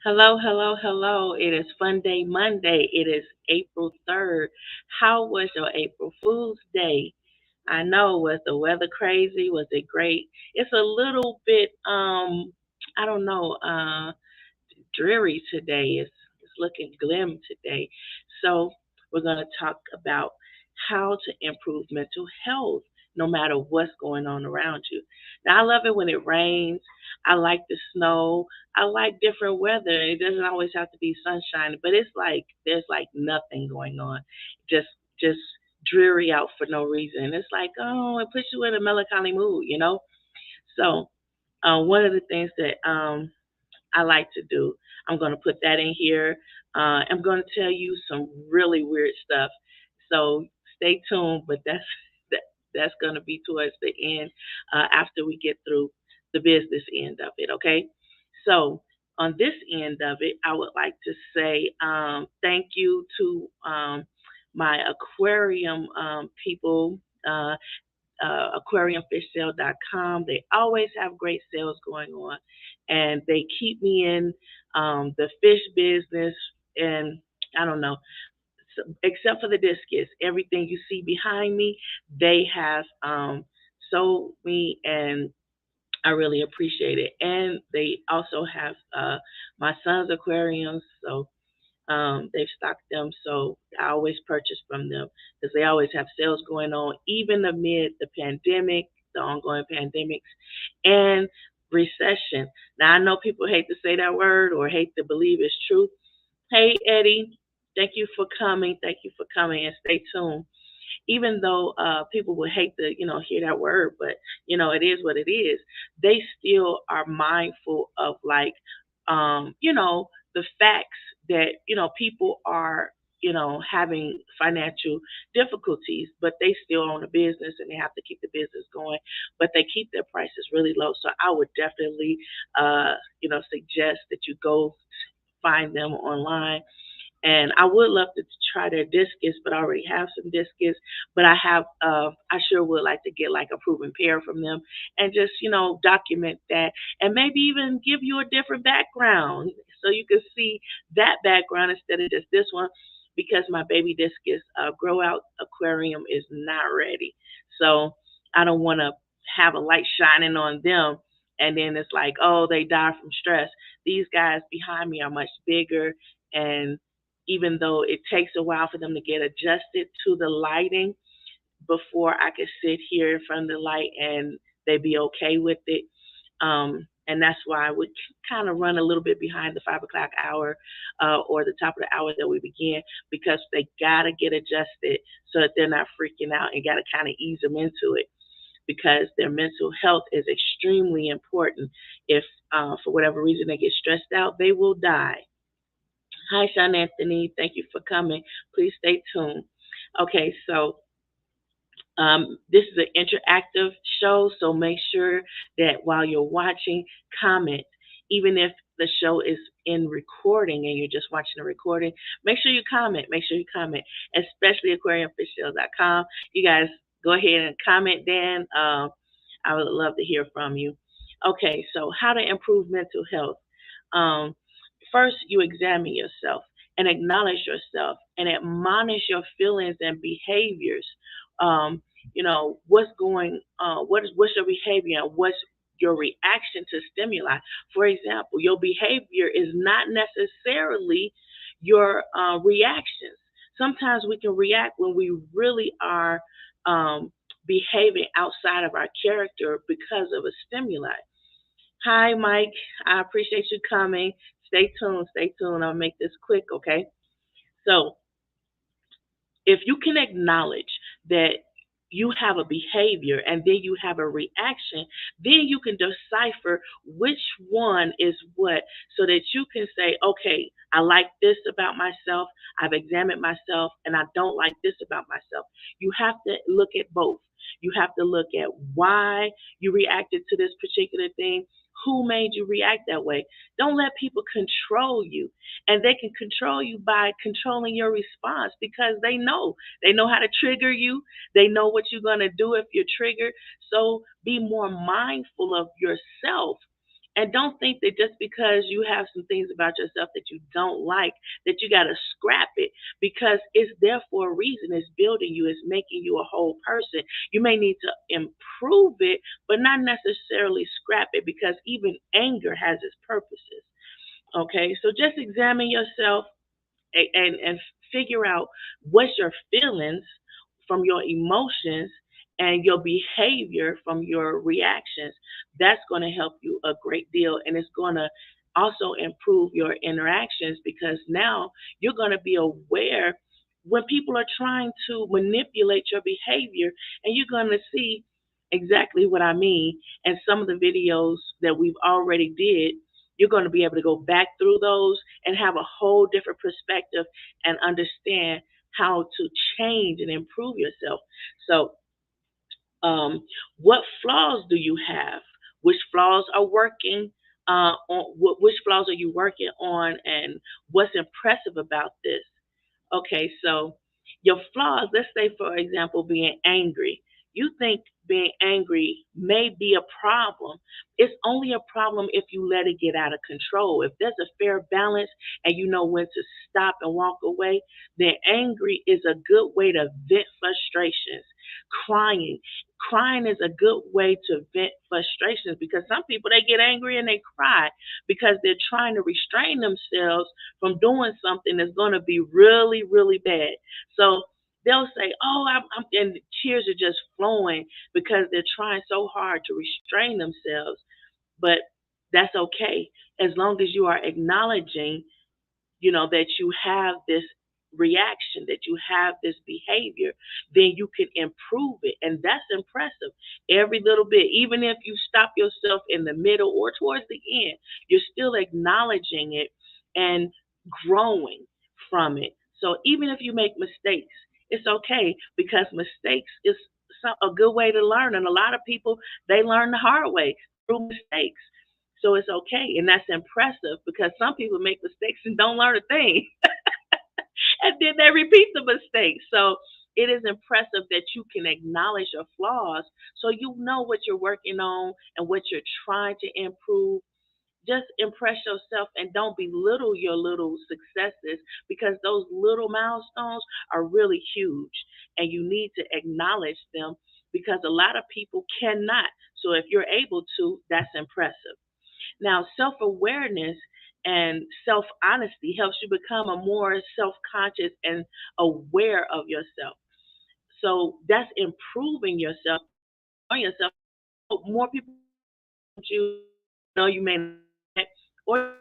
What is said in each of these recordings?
Hello, hello, hello. It is Fun Day Monday. It is April 3rd. How was your April Fool's Day? I know, was the weather crazy? Was it great? It's a little bit I don't know, dreary today. It's looking glim today. So we're going to talk about how to improve mental health no matter what's going on around you. Now I love it when it rains. I like the snow. I like different weather. It doesn't always have to be sunshine, but it's like there's like nothing going on. Just dreary out for no reason. It's like, oh, it puts you in a melancholy mood. So one of the things that I like to do. I'm going to put that in here. I'm going to tell you some really weird stuff. So stay tuned, but that, that's going to be towards the end after we get through the business end of it, okay? So on this end of it, I would like to say thank you to my aquarium people. Aquariumfishsale.com. They always have great sales going on, and they keep me in the fish business. And I don't know, except for the discus, everything you see behind me, they have sold me, and I really appreciate it. And they also have my son's aquariums, so they've stocked them, so I always purchase from them because they always have sales going on, even amid the pandemic, the ongoing pandemics, and recession. Now, I know people hate to say that word or hate to believe it's true. Hey, Eddie, thank you for coming. Thank you for coming, and stay tuned. Even though people would hate to, hear that word, but it is what it is. They still are mindful of like, the facts that people are having financial difficulties, but they still own a business and they have to keep the business going, but they keep their prices really low. So I would definitely, suggest that you go find them online, and I would love to try their discus, but I already have some discus. But I sure would like to get like a proven pair from them and just, document that and maybe even give you a different background so you can see that background instead of just this one, because my baby discus grow out aquarium is not ready. So I don't want to have a light shining on them. And then it's like, oh, they die from stress. These guys behind me are much bigger, and even though it takes a while for them to get adjusted to the lighting before I could sit here in front of the light and they be okay with it. And that's why I would kind of run a little bit behind the 5 o'clock hour or the top of the hour that we begin, because they got to get adjusted so that they're not freaking out, and got to kind of ease them into it, because their mental health is extremely important. If for whatever reason they get stressed out, they will die. Hi, Sean Anthony. Thank you for coming. Please stay tuned. Okay, so this is an interactive show, so make sure that while you're watching, comment. Even if the show is in recording and you're just watching the recording, make sure you comment. Make sure you comment, especially aquariumfishsale.com. You guys go ahead and comment, Dan. I would love to hear from you. Okay, so how to improve mental health. Um, First, you examine yourself and acknowledge yourself and admonish your feelings and behaviors. Um, what's going what's your behavior and what's your reaction to stimuli. For example, your behavior is not necessarily your reactions. Sometimes we can react when we really are behaving outside of our character because of a stimuli. Hi, Mike. I appreciate you coming. Stay tuned. Stay tuned. I'll make this quick, okay? So, if you can acknowledge that you have a behavior and then you have a reaction, then you can decipher which one is what, so that you can say, okay, I like this about myself, I've examined myself, and I don't like this about myself. You have to look at both. You have to look at why you reacted to this particular thing. Who made you react that way? Don't let people control you. And they can control you by controlling your response, because they know how to trigger you. They know what you're going to do if you're triggered. So be more mindful of yourself And don't think that just because you have some things about yourself that you don't like, that you got to scrap it, because it's there for a reason. It's building you, it's making you a whole person. You may need to improve it, but not necessarily scrap it, because even anger has its purposes. Okay, so just examine yourself and figure out what's your feelings from your emotions and your behavior from your reactions. That's going to help you a great deal, and it's going to also improve your interactions, because now you're going to be aware when people are trying to manipulate your behavior, and you're going to see exactly what I mean. And some of the videos that we've already did, you're going to be able to go back through those and have a whole different perspective and understand how to change and improve yourself. So, what flaws do you have? Which flaws are working? Which flaws are you working on, and what's impressive about this? Okay, so your flaws, let's say, for example, being angry. You think being angry may be a problem. It's only a problem if you let it get out of control. If there's a fair balance and you know when to stop and walk away, then angry is a good way to vent frustrations. Crying. Crying is a good way to vent frustrations, because some people, they get angry and they cry because they're trying to restrain themselves from doing something that's going to be really, really bad. So they'll say, "Oh, and the tears are just flowing because they're trying so hard to restrain themselves." But that's okay, as long as you are acknowledging, that you have this reaction, that you have this behavior, then you can improve it. And that's impressive. Every little bit, even if you stop yourself in the middle or towards the end, you're still acknowledging it and growing from it. So even if you make mistakes, it's okay, because mistakes is a good way to learn. And a lot of people, they learn the hard way through mistakes. So it's okay. And that's impressive, because some people make mistakes and don't learn a thing. And then they repeat the mistake. So it is impressive that you can acknowledge your flaws, so you know what you're working on and what you're trying to improve. Just impress yourself and don't belittle your little successes, because those little milestones are really huge and you need to acknowledge them, because a lot of people cannot. So if you're able to, that's impressive. Now, self awareness and self honesty helps you become a more self conscious and aware of yourself. So that's improving yourself on yourself. More people you know you may not, or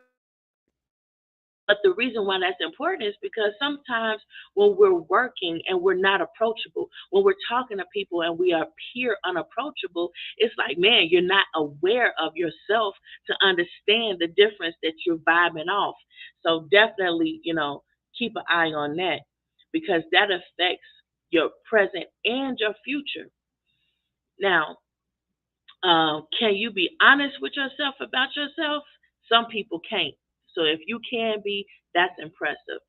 but the reason why that's important is because sometimes when we're working and we're not approachable, when we're talking to people and we appear unapproachable, it's like, man, you're not aware of yourself to understand the difference that you're vibing off. So definitely, keep an eye on that, because that affects your present and your future. Now, can you be honest with yourself about yourself? Some people can't. So if you can be, that's impressive.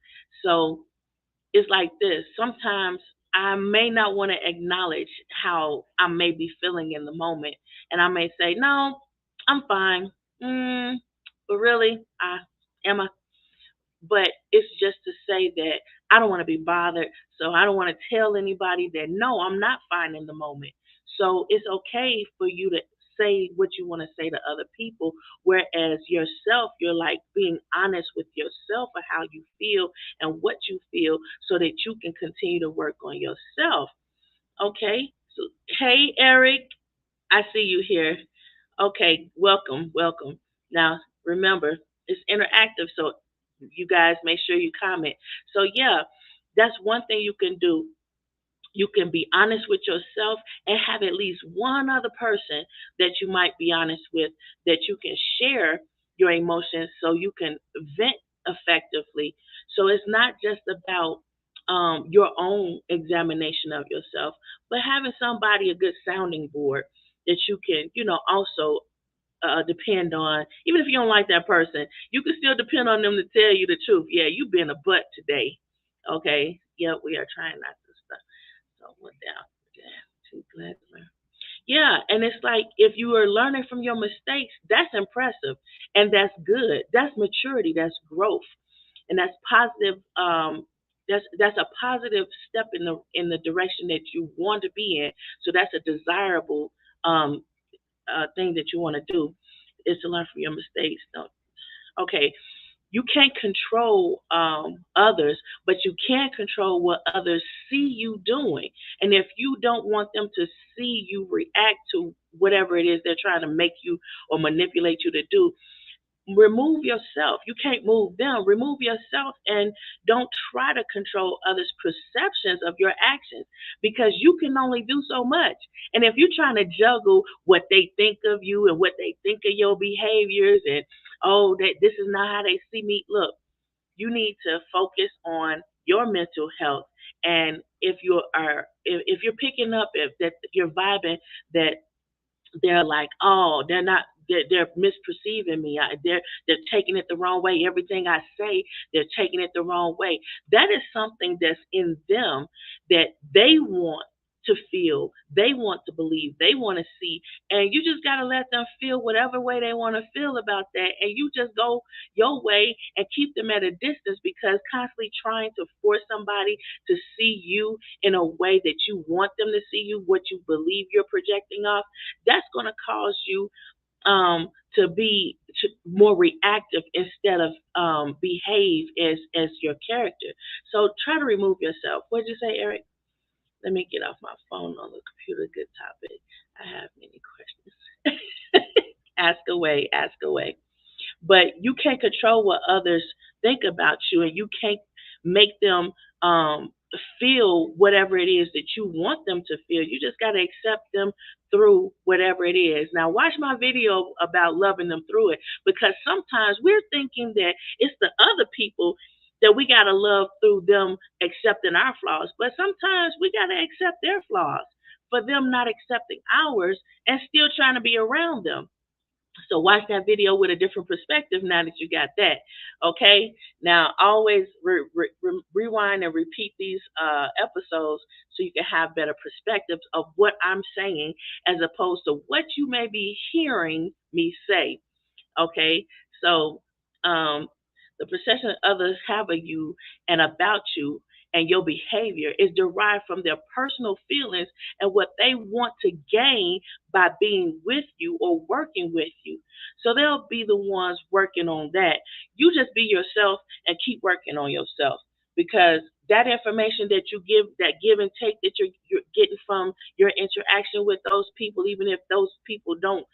So it's like this. Sometimes I may not want to acknowledge how I may be feeling in the moment. And I may say, no, I'm fine. But really, am I? But it's just to say that I don't want to be bothered. So I don't want to tell anybody that, no, I'm not fine in the moment. So it's okay for you to say what you want to say to other people. Whereas yourself, you're like being honest with yourself of how you feel and what you feel, so that you can continue to work on yourself. Okay. So, hey, Eric, I see you here. Okay, welcome, welcome. Now, remember, it's interactive, so you guys make sure you comment. So, yeah, that's one thing you can do. You can be honest with yourself and have at least one other person that you might be honest with, that you can share your emotions so you can vent effectively. So it's not just about your own examination of yourself, but having somebody, a good sounding board that you can, also depend on. Even if you don't like that person, you can still depend on them to tell you the truth. Yeah, you've been a butt today. Okay. Yeah, we are trying not to stuff. So went down. Yeah, too glad. Yeah, and it's like if you are learning from your mistakes, that's impressive and that's good. That's maturity, that's growth. And that's positive that's a positive step in the direction that you want to be in. So that's a desirable um thing that you want to do is to learn from your mistakes. No. Okay, you can't control others, but you can control what others see you doing. And if you don't want them to see you react to whatever it is they're trying to make you or manipulate you to do, remove yourself. You can't move them. Remove yourself and don't try to control others' perceptions of your actions because you can only do so much. And if you're trying to juggle what they think of you and what they think of your behaviors and oh that this is not how they see me, look, you need to focus on your mental health. And if you're picking up if that you're vibing that they're like, oh, they're misperceiving me. They're taking it the wrong way. Everything I say, they're taking it the wrong way. That is something that's in them that they want to feel, they want to believe, they want to see, and you just got to let them feel whatever way they want to feel about that, and you just go your way and keep them at a distance because constantly trying to force somebody to see you in a way that you want them to see you, what you believe you're projecting off, that's going to cause you to be more reactive instead of behave as your character. So try to remove yourself. What did you say, Eric? Let me get off my phone on the computer. Good topic. I have many questions. Ask away, ask away. But you can't control what others think about you, and you can't make them feel whatever it is that you want them to feel. You just got to accept them through whatever it is. Now, watch my video about loving them through it because sometimes we're thinking that it's the other people that we got to love through them accepting our flaws, but sometimes we got to accept their flaws for them not accepting ours and still trying to be around them. So watch that video with a different perspective now that you got that. Okay. Now always rewind and repeat these episodes so you can have better perspectives of what I'm saying as opposed to what you may be hearing me say. Okay, so um, the perception others have of you and about you and your behavior is derived from their personal feelings and what they want to gain by being with you or working with you. So they'll be the ones working on that. You just be yourself and keep working on yourself because that information that you give, that give and take that you're getting from your interaction with those people, even if those people don't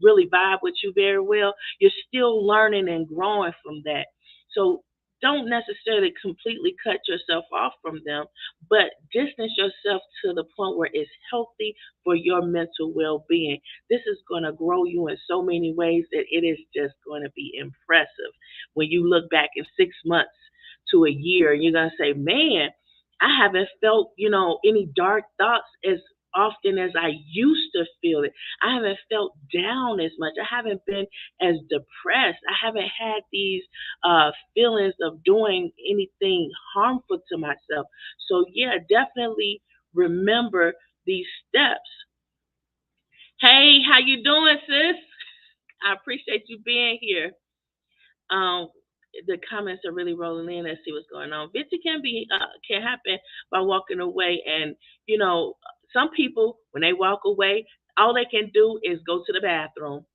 really vibe with you very well, you're still learning and growing from that. So don't necessarily completely cut yourself off from them, but distance yourself to the point where it's healthy for your mental well being. This is going to grow you in so many ways that it is just going to be impressive. When you look back in 6 months to a year, you're going to say, man, I haven't felt, any dark thoughts as often as I used to feel it. I haven't felt down as much. I haven't been as depressed. I haven't had these feelings of doing anything harmful to myself. So yeah, definitely remember these steps. Hey, how you doing, sis? I appreciate you being here. Um, the comments are really rolling in. Let's see what's going on. Victory can happen by walking away, and you know, some people when they walk away, all they can do is go to the bathroom,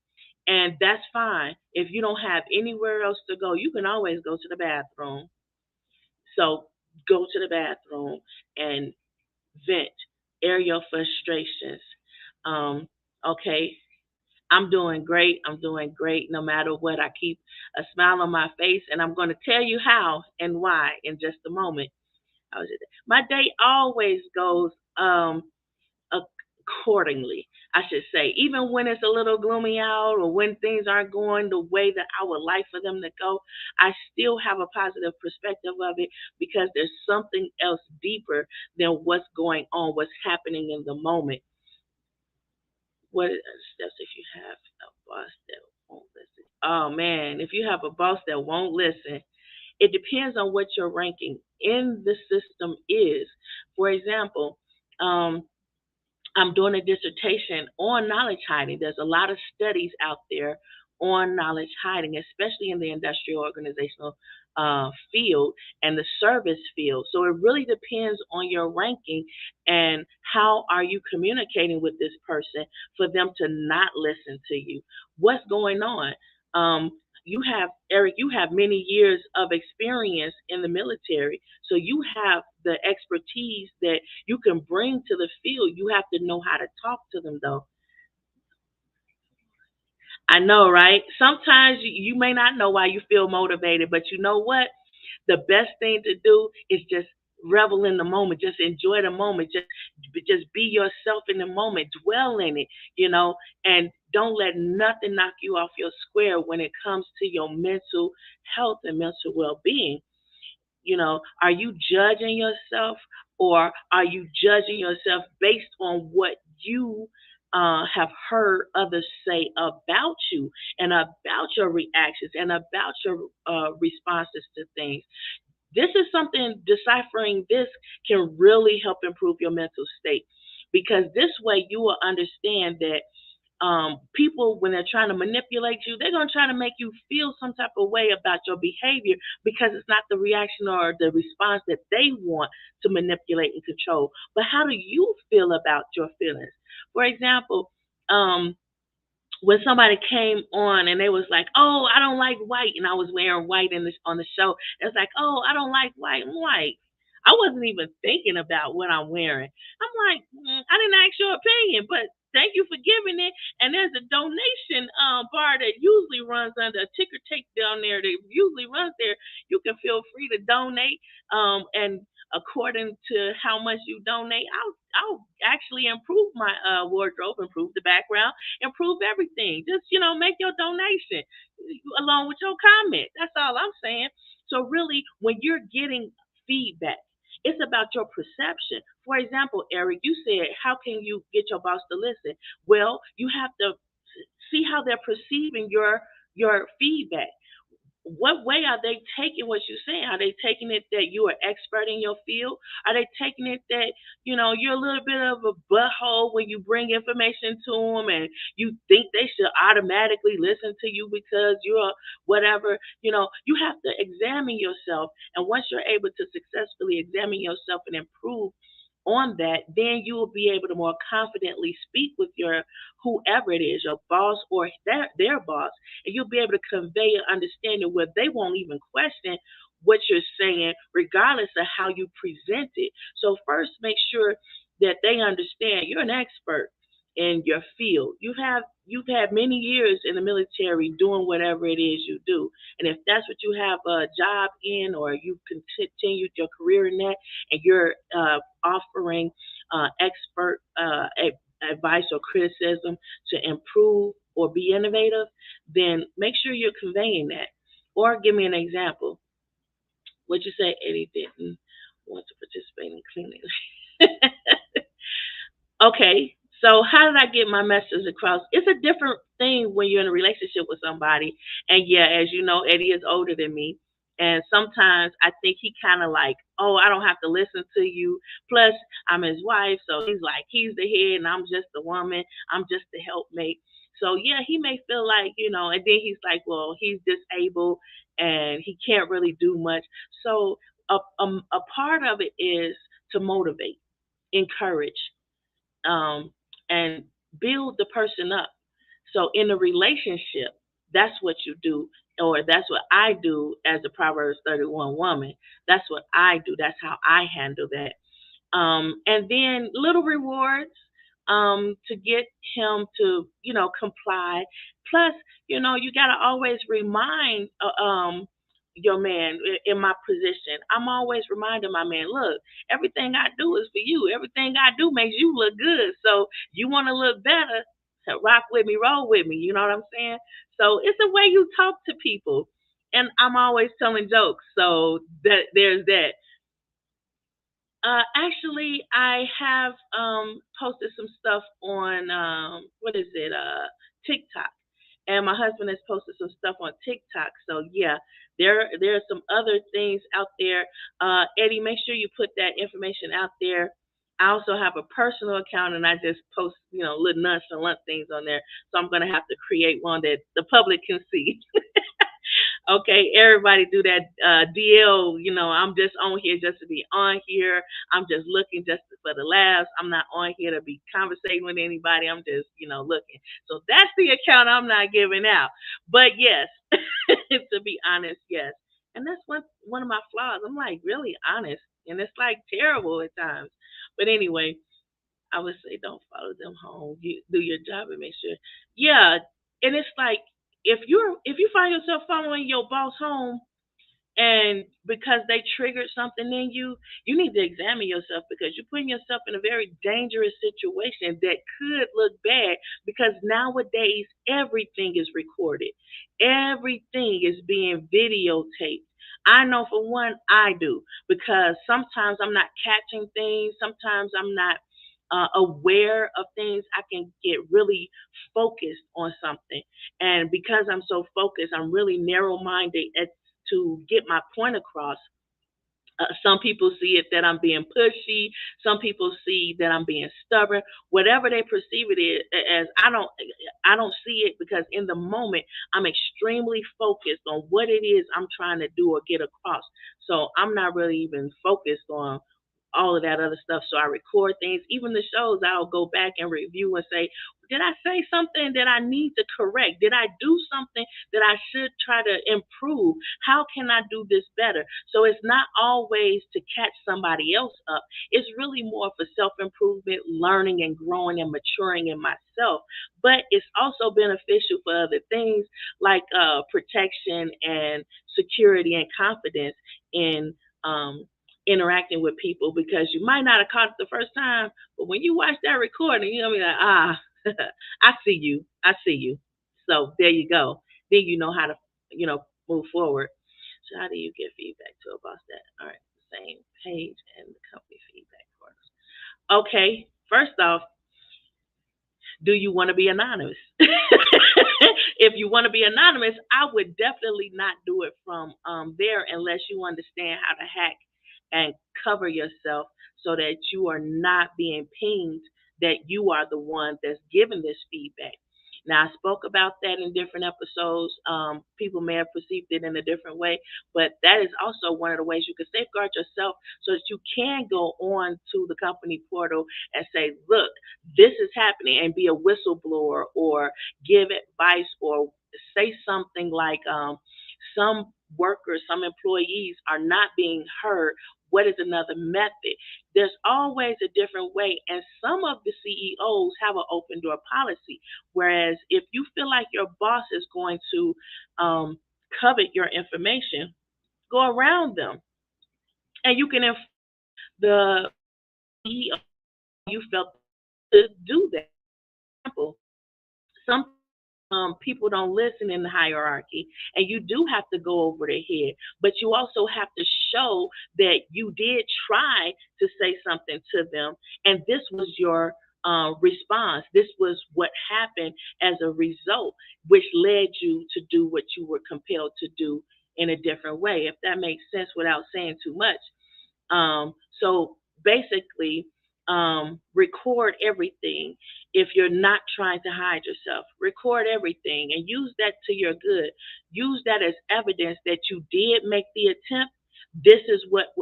and that's fine. If you don't have anywhere else to go, you can always go to the bathroom. So go to the bathroom and vent, air your frustrations. Um, okay, I'm doing great. I'm doing great no matter what. I keep a smile on my face, and I'm going to tell you how and why in just a moment. My day always goes accordingly, I should say. Even when it's a little gloomy out or when things aren't going the way that I would like for them to go, I still have a positive perspective of it because there's something else deeper than what's going on, what's happening in the moment. What steps if you have a boss that won't listen? Oh man, if you have a boss that won't listen, it depends on what your ranking in the system is. For example, um, I'm doing a dissertation on knowledge hiding. There's a lot of studies out there on knowledge hiding, especially in the industrial organizational field and the service field. So it really depends on your ranking and how are you communicating with this person for them to not listen to you. What's going on? Um, you have Eric. You have many years of experience in the military, so you have the expertise that you can bring to the field. You have to know how to talk to them, though. I know, right? Sometimes you may not know why you feel motivated, but you know what? The best thing to do is just revel in the moment, just enjoy the moment, just be yourself in the moment, dwell in it, and don't let nothing knock you off your square when it comes to your mental health and mental well-being. Are you judging yourself, or are you judging yourself based on what you have heard others say about you and about your reactions and about your responses to things? This is something, deciphering this can really help improve your mental state, because this way you will understand that people, when they're trying to manipulate you, they're going to try to make you feel some type of way about your behavior because it's not the reaction or the response that they want to manipulate and control. But how do you feel about your feelings? For example, when somebody came on and they was like, "Oh, I don't like white," and I was wearing white on the show, it's like, "Oh, I don't like white." I'm like, I wasn't even thinking about what I'm wearing. I'm like, I didn't ask your opinion, but thank you for giving it. And there's a donation bar that usually runs under a ticker tape down there that usually runs there. You can feel free to donate. And according to how much you donate, I'll actually improve my wardrobe, improve the background, improve everything. Just, make your donation along with your comment. That's all I'm saying. So really, when you're getting feedback, it's about your perception. For example, Eric, you said, how can you get your boss to listen? Well, you have to see how they're perceiving your feedback. What way are they taking what you're saying? Are they taking it that you are expert in your field? Are they taking it that you're a little bit of a butthole when you bring information to them, and you think they should automatically listen to you because you're whatever? You have to examine yourself, and once you're able to successfully examine yourself and improve on that, then you will be able to more confidently speak with your whoever it is, your boss or their boss, and you'll be able to convey an understanding where they won't even question what you're saying, regardless of how you present it. So first, make sure that they understand you're an expert in your field. You've had many years in the military doing whatever it is you do, and if that's what you have a job in, or you continued your career in that, and you're offering expert advice or criticism to improve or be innovative, then make sure you're conveying that. Or give me an example. What you say, Eddie didn't want to participate in cleaning. Okay, so how did I get my message across? It's a different thing when you're in a relationship with somebody. And yeah, as you know, Eddie is older than me. And sometimes I think he kind of like, oh, I don't have to listen to you. Plus, I'm his wife. So he's like, he's the head and I'm just the woman. I'm just the helpmate. So yeah, he may feel like, and then he's like, well, he's disabled and he can't really do much. So a part of it is to motivate, encourage, um, and build the person up. So in a relationship, that's what you do, or that's what I do as a Proverbs 31 woman. That's what I do. That's how I handle that. And then little rewards to get him to, comply. Plus, you got to always remind your man in my position. I'm always reminding my man, look, everything I do is for you. Everything I do makes you look good. So you want to look better, rock with me, roll with me. You know what I'm saying? So it's a way you talk to people. And I'm always telling jokes. So there's that. Actually, I have posted some stuff on what is it? TikTok, and my husband has posted some stuff on TikTok. So yeah, there are some other things out there. Eddie, make sure you put that information out there I also have a personal account, and I just post, little nonchalant things on there. So I'm gonna have to create one that the public can see. Okay, everybody do that DL. I'm just on here just to be on here. I'm just looking just for the laughs. I'm not on here to be conversating with anybody. I'm just, looking. So that's the account I'm not giving out. But yes, to be honest, yes. And that's one of my flaws. I'm like really honest, and it's like terrible at times. But anyway, I would say don't follow them home. You do your job and make sure. Yeah, and it's like if you find yourself following your boss home, and because they triggered something in you, you need to examine yourself because you're putting yourself in a very dangerous situation that could look bad because nowadays everything is recorded. Everything is being videotaped. I know for one, I do because sometimes I'm not catching things. Sometimes I'm not aware of things. I can get really focused on something. And because I'm so focused, I'm really narrow minded to get my point across. Some people see it that I'm being pushy. Some people see that I'm being stubborn. Whatever they perceive it as, I don't see it because in the moment I'm extremely focused on what it is I'm trying to do or get across. So I'm not really even focused on all of that other stuff. So I record things, even the shows. I'll go back and review and say, did I say something that I need to correct? Did I do something that I should try to improve? How can I do this better? So it's not always to catch somebody else up. It's really more for self improvement, learning and growing and maturing in myself. But it's also beneficial for other things like protection and security and confidence in interacting with people because you might not have caught it the first time, but when you watch that recording, you're gonna be like, I see you. I see you. So there you go. Then you know how to, move forward. So how do you get feedback to a boss that aren't the same page and the company feedback works? Okay, first off, do you want to be anonymous? If you want to be anonymous, I would definitely not do it from there unless you understand how to hack and cover yourself so that you are not being pinged that you are the one that's giving this feedback. Now, I spoke about that in different episodes. People may have perceived it in a different way, but that is also one of the ways you can safeguard yourself so that you can go on to the company portal and say, look, this is happening, and be a whistleblower or give advice or say something like some workers, some employees are not being heard. What is another method? There's always a different way, and some of the CEOs have an open door policy. Whereas if you feel like your boss is going to covet your information, go around them, and you can inform the CEO you felt to do that. For example, some people don't listen in the hierarchy, and you do have to go over their head. But you also have to show that you did try to say something to them, and this was your response. This was what happened as a result, which led you to do what you were compelled to do in a different way. If that makes sense without saying too much. So basically, record everything. If you're not trying to hide yourself, record everything and use that to your good. Use that as evidence that you did make the attempt. This is what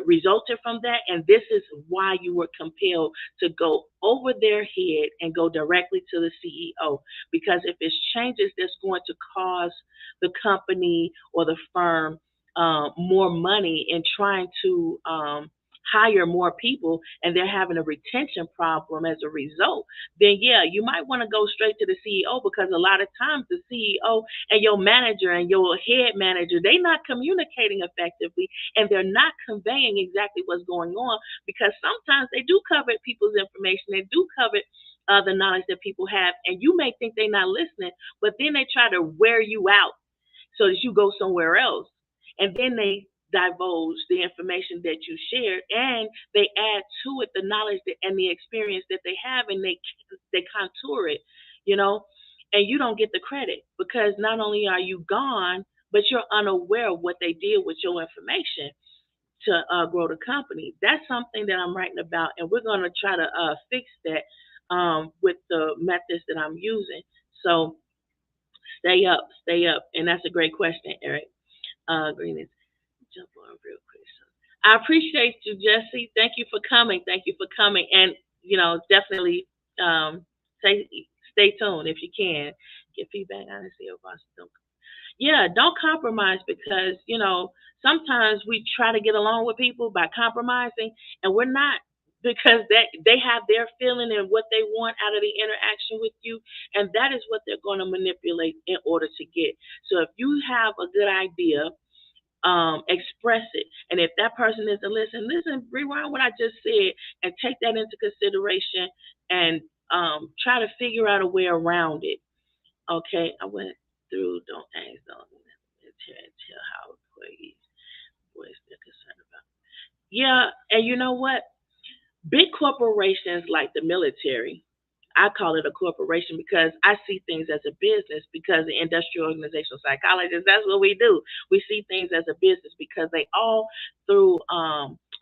resulted from that, and this is why you were compelled to go over their head and go directly to the CEO. Because if it's changes that's going to cause the company or the firm more money in trying to hire more people and they're having a retention problem as a result, then yeah, you might want to go straight to the CEO because a lot of times the CEO and your manager and your head manager, they're not communicating effectively and they're not conveying exactly what's going on because sometimes they do cover people's information, they do cover the knowledge that people have, and you may think they're not listening, but then they try to wear you out so that you go somewhere else. And then they divulge the information that you shared and they add to it the knowledge and the experience that they have, and they contour it, you know, and you don't get the credit because not only are you gone, but you're unaware of what they did with your information. to grow the company. That's something that I'm writing about, and we're going to try to fix that with the methods that I'm using. So stay up, and that's a great question, Eric. Green, jump on real quick. So I appreciate you, Jesse. Thank you for coming. Thank you for coming. And, definitely stay, stay tuned if you can. Get feedback, honestly, about don't. Yeah, don't compromise because, sometimes we try to get along with people by compromising and we're not because they have their feeling and what they want out of the interaction with you and that is what they're going to manipulate in order to get. So if you have a good idea, express it. And if that person isn't listen, rewind what I just said and take that into consideration and try to figure out a way around it. Okay, I went through, don't ask, don't tell how employees, boys, they're concerned about. Yeah, and you know what? Big corporations like the military, I call it a corporation because I see things as a business because the industrial organizational psychologists, that's what we do. We see things as a business because they all, through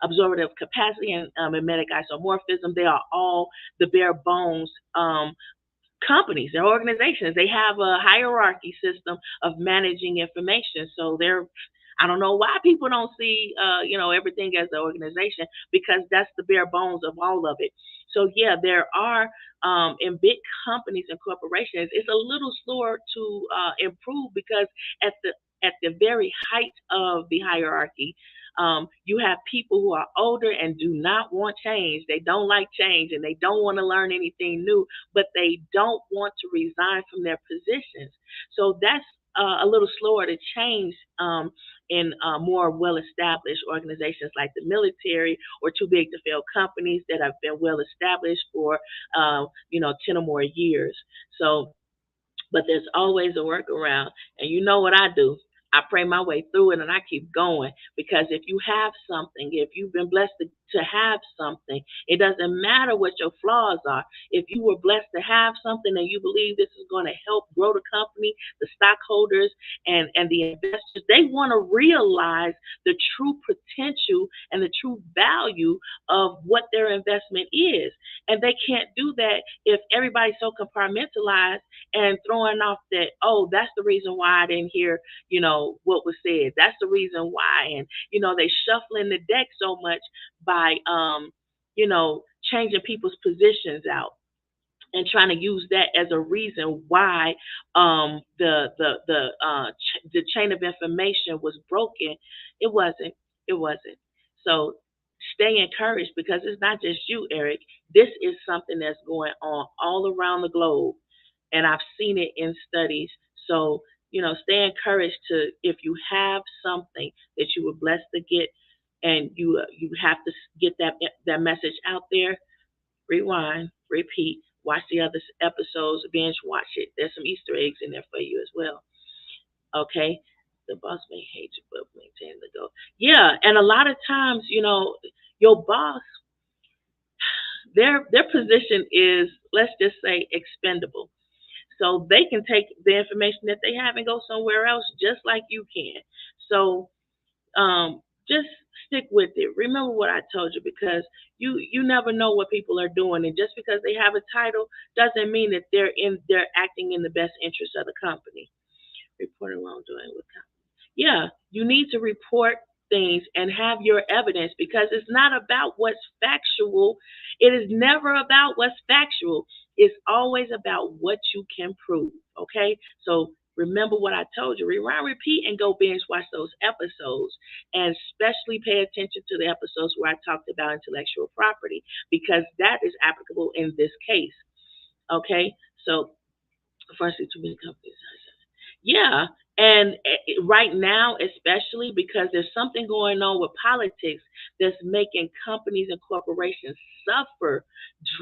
absorptive capacity and mimetic isomorphism, they are all the bare bones companies, they're organizations. They have a hierarchy system of managing information. So they're I don't know why people don't see everything as an organization because that's the bare bones of all of it. So yeah, there are in big companies and corporations, it's a little slower to improve because at the very height of the hierarchy, you have people who are older and do not want change. They don't like change and they don't want to learn anything new, but they don't want to resign from their positions. So that's a little slower to change in more well established organizations like the military or too big to fail companies that have been well established for 10 or more years. So but there's always a workaround. And you know what I do? I pray my way through it and I keep going because if you have something, if you've been blessed to have something, it doesn't matter what your flaws are. If you were blessed to have something and you believe this is going to help grow the company, the stockholders and the investors, they want to realize the true potential and the true value of what their investment is. And they can't do that if everybody's so compartmentalized and throwing off that, oh, that's the reason why I didn't hear, what was said. That's the reason why. And, they shuffling the deck so much by, changing people's positions out and trying to use that as a reason why the chain of information was broken. It wasn't. It wasn't. So stay encouraged because it's not just you, Eric. This is something that's going on all around the globe, and I've seen it in studies. So stay encouraged to if you have something that you were blessed to get, and you have to get that message out there. Rewind, repeat, watch the other episodes, binge watch it. There's some Easter eggs in there for you as well. Okay? The boss may hate you, but maintain the goal. Yeah, and a lot of times, your boss, their position is, let's just say, expendable. So they can take the information that they have and go somewhere else just like you can. So just stick with it. Remember what I told you because you never know what people are doing, and just because they have a title doesn't mean that they're acting in the best interest of the company. Reporting wrongdoing with company. Yeah, you need to report things and have your evidence because it's not about what's factual. It is never about what's factual. It's always about what you can prove. Okay, so remember what I told you. Rewind, repeat, and go binge watch those episodes, and especially pay attention to the episodes where I talked about intellectual property because that is applicable in this case. Okay, so firstly, too many companies. Yeah, and right now, especially because there's something going on with politics that's making companies and corporations suffer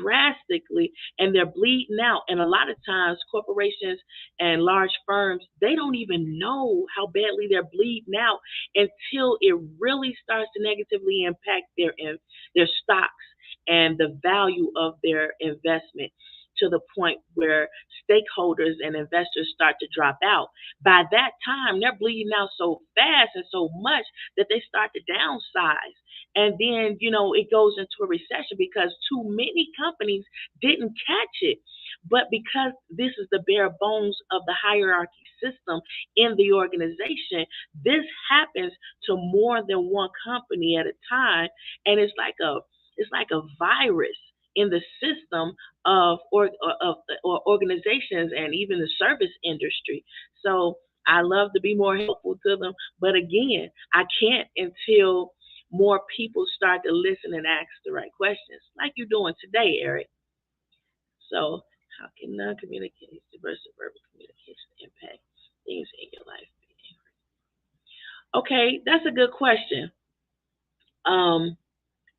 drastically, and they're bleeding out. And a lot of times, corporations and large firms they don't even know how badly they're bleeding out until it really starts to negatively impact their stocks and the value of their investment. to the point where stakeholders and investors start to drop out. By that time, they're bleeding out so fast and so much that they start to downsize. And then, it goes into a recession because too many companies didn't catch it. But because this is the bare bones of the hierarchy system in the organization, this happens to more than one company at a time, and it's like a virus in the system of organizations and even the service industry. So I love to be more helpful to them, but again, I can't until more people start to listen and ask the right questions, like you're doing today, Eric. So how can non-communication versus verbal communication impact things in your life? Okay, that's a good question. Um,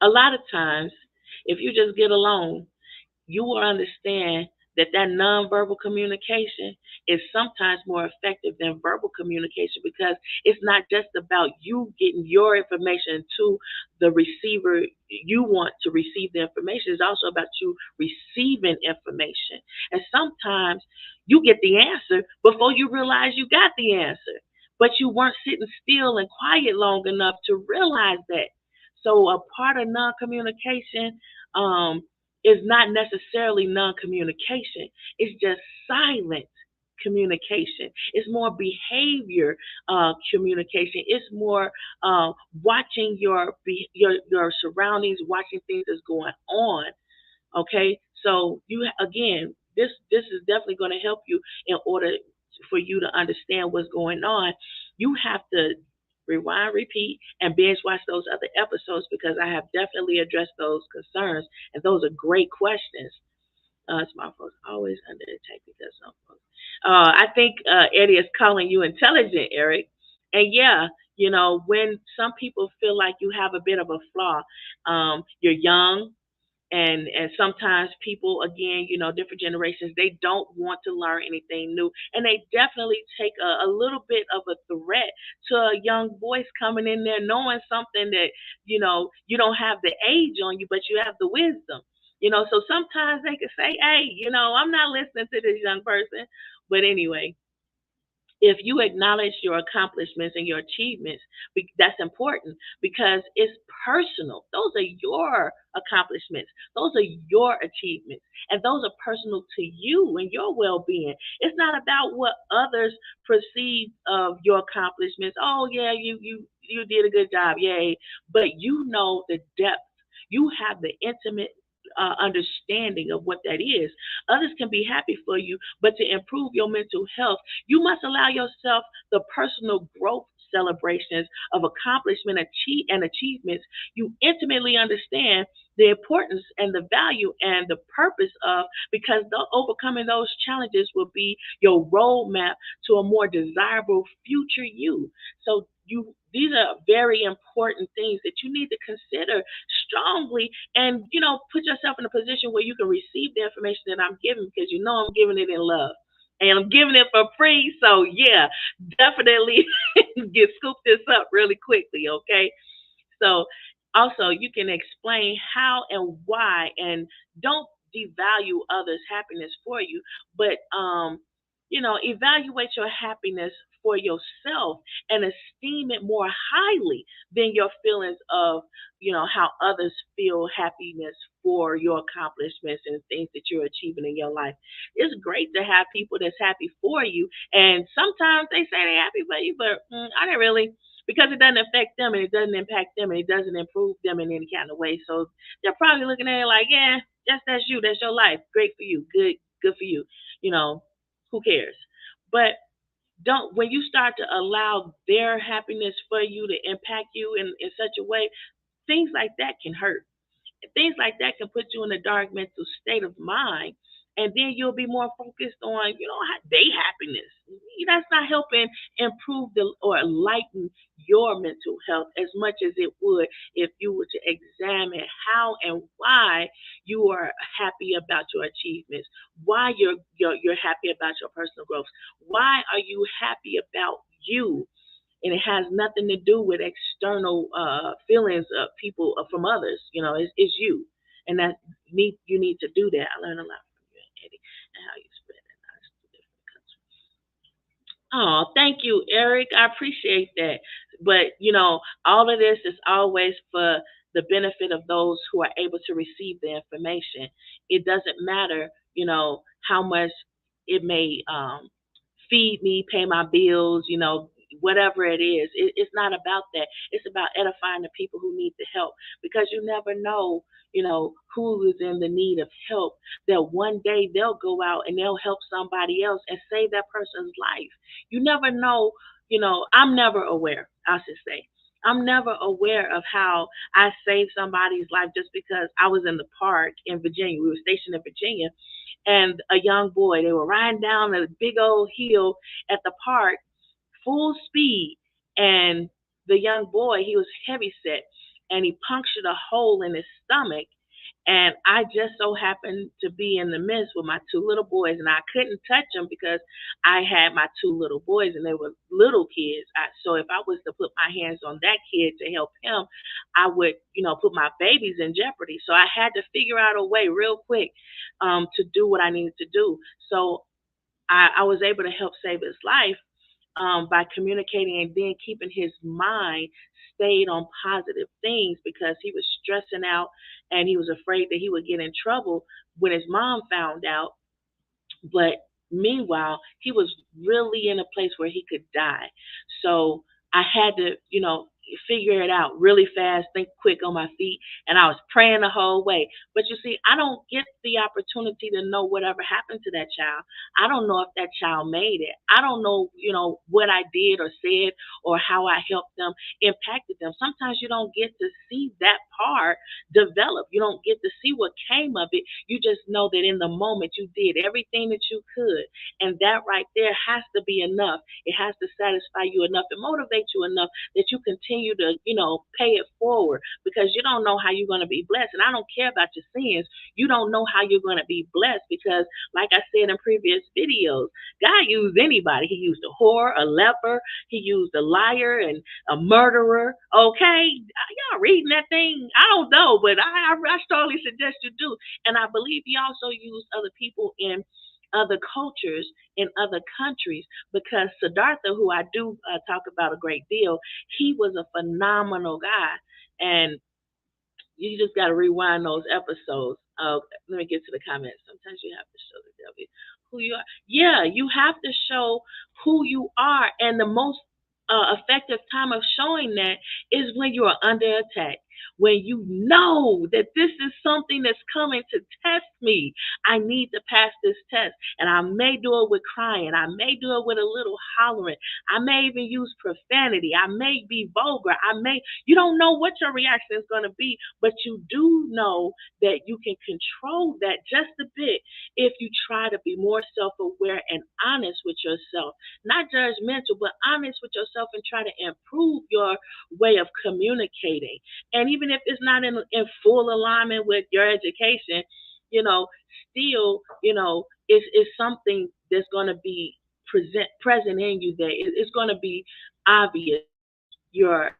a lot of times, if you just get along, you will understand that nonverbal communication is sometimes more effective than verbal communication because it's not just about you getting your information to the receiver you want to receive the information. It's also about you receiving information. And sometimes you get the answer before you realize you got the answer, but you weren't sitting still and quiet long enough to realize that. So a part of non-communication um, is not necessarily non-communication. It's just silent communication. It's more behavior communication. It's more watching your surroundings, watching things that's going on. Okay, so you again, this is definitely going to help you in order for you to understand what's going on. You have to rewind, repeat, and binge watch those other episodes because I have definitely addressed those concerns, and those are great questions. Smart folks always under attack because some folks. I think Eddie is calling you intelligent, Eric. And yeah, when some people feel like you have a bit of a flaw, you're young, and sometimes people, again, different generations, they don't want to learn anything new, and they definitely take a little bit of a threat to a young voice coming in there knowing something that you don't have the age on you, but you have the wisdom. So sometimes they can say, hey, I'm not listening to this young person. But anyway, if you acknowledge your accomplishments and your achievements, that's important because it's personal. Those are your accomplishments. Those are your achievements. And those are personal to you and your well being. It's not about what others perceive of your accomplishments. Oh, yeah, you did a good job. Yay. But you know the depth. You have the intimate understanding of what that is. Others can be happy for you, but to improve your mental health, you must allow yourself the personal growth celebrations of accomplishment and achievements you intimately understand the importance and the value and the purpose of, because overcoming those challenges will be your roadmap to a more desirable future you. So these are very important things that you need to consider strongly, and put yourself in a position where you can receive the information that I'm giving, because I'm giving it in love and I'm giving it for free. So yeah, definitely get scoop this up really quickly, okay? So also you can explain how and why, and don't devalue others' happiness for you, but evaluate your happiness for yourself and esteem it more highly than your feelings of, how others feel happiness for your accomplishments and things that you're achieving in your life. It's great to have people that's happy for you, and sometimes they say they're happy for you, but I didn't really, because it doesn't affect them and it doesn't impact them and it doesn't improve them in any kind of way. So they're probably looking at it like, yeah, that's you, that's your life, great for you, good for you, you know, who cares? But don't, when you start to allow their happiness for you to impact you in such a way, things like that can hurt. Things like that can put you in a dark mental state of mind, and then you'll be more focused on, their happiness. That's not helping improve or lighten your mental health as much as it would if you were to examine how and why you are happy about your achievements, why you're happy about your personal growth, why are you happy about you, and it has nothing to do with external feelings of people from others. It's you, and you need to do that. I learned a lot from you, Oh, thank you, Eric. I appreciate that. But, all of this is always for the benefit of those who are able to receive the information. It doesn't matter, how much it may feed me, pay my bills, whatever it is. It's not about that. It's about edifying the people who need the help because you never know, who is in the need of help. That one day they'll go out and they'll help somebody else and save that person's life. You never know, I'm never aware, I should say. I'm never aware of how I saved somebody's life just because I was in the park in Virginia. We were stationed in Virginia, and a young boy, they were riding down a big old hill at the park, full speed. And the young boy, he was heavy set, and he punctured a hole in his stomach. And I just so happened to be in the midst with my two little boys, and I couldn't touch them because I had my two little boys, and they were little kids. So if I was to put my hands on that kid to help him, I would, put my babies in jeopardy. So I had to figure out a way real quick to do what I needed to do. So I was able to help save his life by communicating and then keeping his mind stayed on positive things because he was stressing out and he was afraid that he would get in trouble when his mom found out. But meanwhile, he was really in a place where he could die. So I had to, figure it out really fast, think quick on my feet, and I was praying the whole way. But you see, I don't get the opportunity to know whatever happened to that child. I don't know if that child made it. I don't know, what I did or said or how I helped them impacted them. Sometimes you don't get to see that part develop. You don't get to see what came of it. You just know that in the moment you did everything that you could. And that right there has to be enough. It has to satisfy you enough and motivate you enough that you continue to, pay it forward because you don't know how you're going to be blessed. And I don't care about your sins. You don't know how you're going to be blessed because, like I said in previous videos, God used anybody. He used a whore, a leper, he used a liar and a murderer. Okay, y'all reading that thing? I don't know, but I strongly suggest you do. And I believe he also used other people in other cultures in other countries because Siddhartha, who I do talk about a great deal, he was a phenomenal guy. And you just got to rewind those episodes. Let me get to the comments. Sometimes you have to show the devil who you are. Yeah, you have to show who you are. And the most effective time of showing that is when you are under attack. When you know that this is something that's coming to test me, I need to pass this test. And I may do it with crying. I may do it with a little hollering. I may even use profanity. I may be vulgar. You don't know what your reaction is going to be, but you do know that you can control that just a bit if you try to be more self aware and honest with yourself. Not judgmental, but honest with yourself and try to improve your way of communicating. And even if it's not in full alignment with your education, still, it's something that's going to be present in you that it's going to be obvious your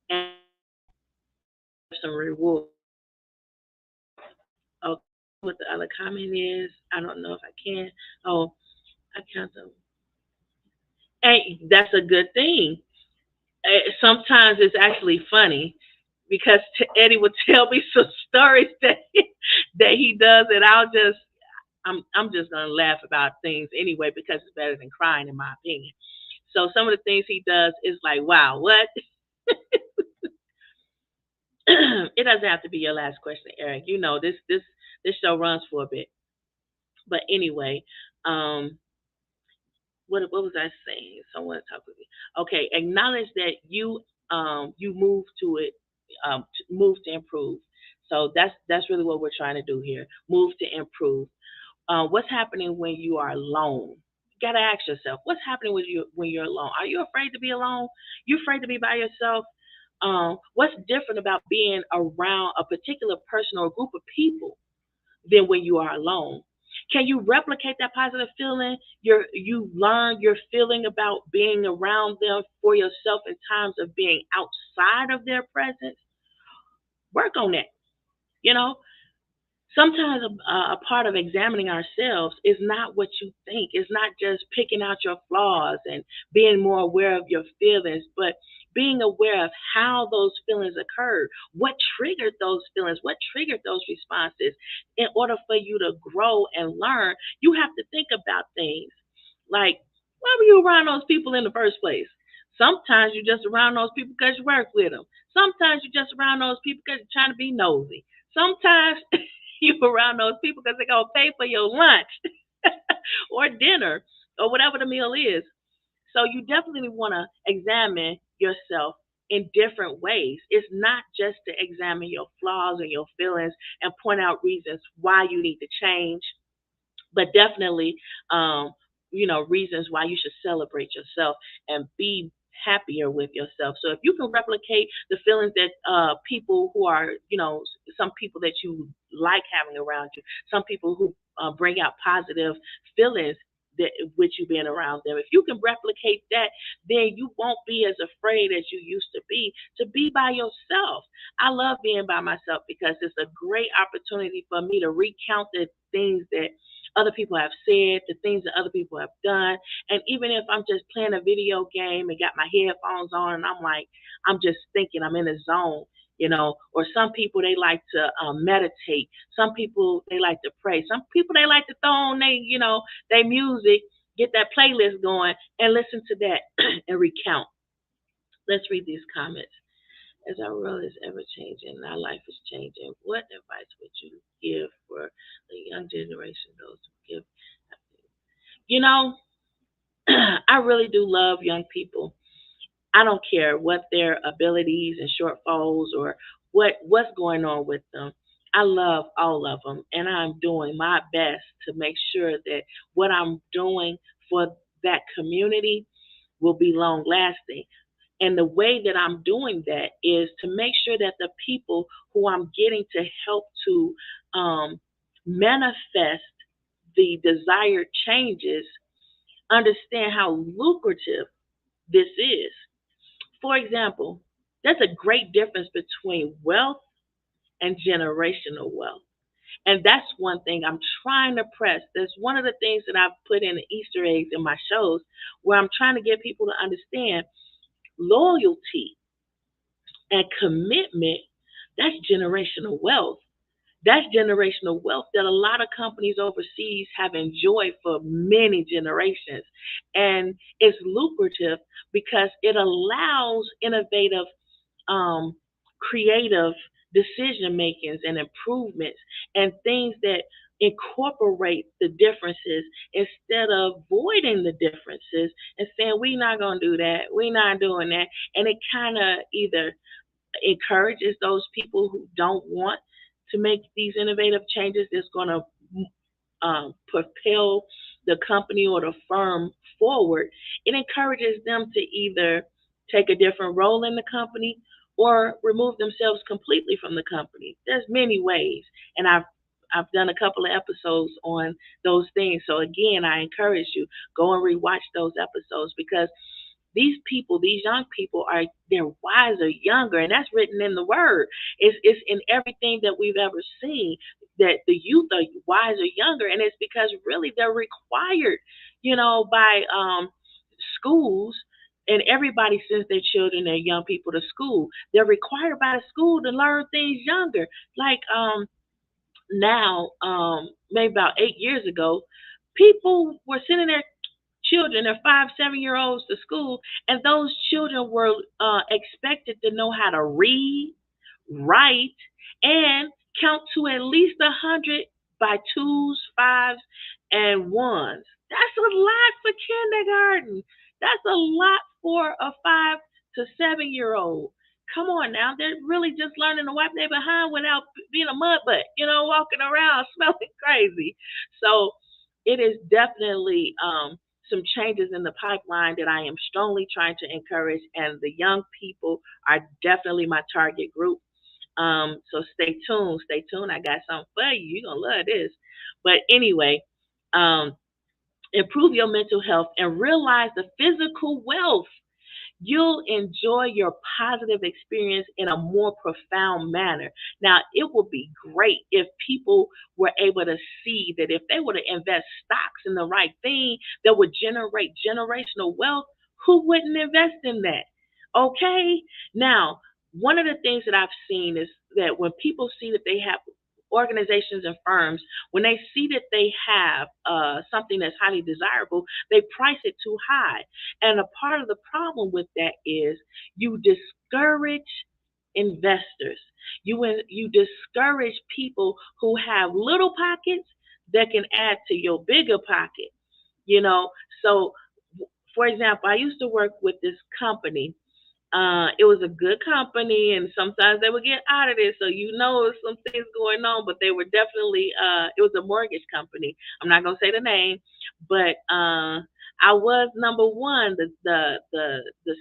and some reward. Okay, what the other comment is, I don't know if I can. Oh, I count them. Hey, that's a good thing. Sometimes it's actually funny because Eddie would tell me some stories that he does, and I'm just gonna laugh about things anyway because it's better than crying in my opinion. So some of the things he does is like, wow, what? It doesn't have to be your last question, Eric. This show runs for a bit, but anyway, um, what was I saying? Someone talk with me. Okay, acknowledge that you move to it, move to improve. So that's really what we're trying to do here. Move to improve. What's happening when you are alone? You gotta ask yourself, what's happening with you when you're alone? Are you afraid to be alone? You afraid to be by yourself? What's different about being around a particular person or a group of people than when you are alone? Can you replicate that positive feeling you learn your feeling about being around them for yourself in times of being outside of their presence? Work on that. You know, Sometimes a part of examining ourselves is not what you think. It's not just picking out your flaws and being more aware of your feelings, but being aware of how those feelings occurred, what triggered those feelings, what triggered those responses. In order for you to grow and learn, you have to think about things like, why were you around those people in the first place? Sometimes you're just around those people because you work with them. Sometimes you're just around those people because you're trying to be nosy. Sometimes you around those people because they're gonna pay for your lunch or dinner or whatever the meal is. So you definitely want to examine yourself in different ways. It's not just to examine your flaws and your feelings and point out reasons why you need to change, but definitely, um, reasons why you should celebrate yourself and be happier with yourself. So if you can replicate the feelings that people who are, some people that you like having around you, some people who bring out positive feelings that with you being around them. If you can replicate that, then you won't be as afraid as you used to be by yourself. I love being by myself because it's a great opportunity for me to recount the things that other people have said, the things that other people have done. And even if I'm just playing a video game and got my headphones on and I'm just thinking, I'm in a zone, or some people they like to meditate. Some people they like to pray. Some people they like to throw on they music, get that playlist going and listen to that and recount. Let's read these comments. As our world is ever changing and our life is changing, what advice would you give for the young generation, those who give? You know, I really do love young people. I don't care what their abilities and shortfalls or what's going on with them. I love all of them, and I'm doing my best to make sure that what I'm doing for that community will be long lasting. And the way that I'm doing that is to make sure that the people who I'm getting to help to manifest the desired changes understand how lucrative this is. For example, there's a great difference between wealth and generational wealth. And that's one thing I'm trying to press. That's one of the things that I've put in the Easter eggs in my shows where I'm trying to get people to understand loyalty and commitment. That's generational wealth. That's generational wealth that a lot of companies overseas have enjoyed for many generations. And it's lucrative because it allows innovative, um, creative decision makings and improvements and things that incorporate the differences instead of voiding the differences and saying we're not going to do that, we're not doing that. And it kind of either encourages those people who don't want to make these innovative changes that's going to propel the company or the firm forward. It encourages them to either take a different role in the company or remove themselves completely from the company. There's many ways, and I've done a couple of episodes on those things. So again, I encourage you go and rewatch those episodes because these people, these young people they're wiser, younger, and that's written in the word. It's in everything that we've ever seen that the youth are wiser, younger, and it's because really they're required, by schools. And everybody sends their children, their young people to school. They're required by the school to learn things younger. Like now, maybe about 8 years ago, people were sending their children, their 5, 7 year olds to school, and those children were expected to know how to read, write, and count to at least 100 by twos, fives, and ones. That's a lot for kindergarten. That's a lot for a 5 to 7 year old. Come on now, they're really just learning to wipe their behind without being a mud butt, walking around smelling crazy. So it is definitely some changes in the pipeline that I am strongly trying to encourage, and the young people are definitely my target group. So stay tuned, stay tuned. I got something for you. You're gonna love this. But anyway, um, improve your mental health and realize the physical wealth. you'll enjoy your positive experience in a more profound manner. Now, it would be great if people were able to see that if they were to invest stocks in the right thing that would generate generational wealth, who wouldn't invest in that? Okay? Now, one of the things that I've seen is that when people see that they have organizations and firms, when they see that they have something that's highly desirable, they price it too high. And a part of the problem with that is you discourage investors. You discourage people who have little pockets that can add to your bigger pocket. You know, so for example, I used to work with this company. It was a good company, and sometimes they would get audited, so some things going on. But they were definitely it was a mortgage company. I'm not gonna say the name, but I was number one the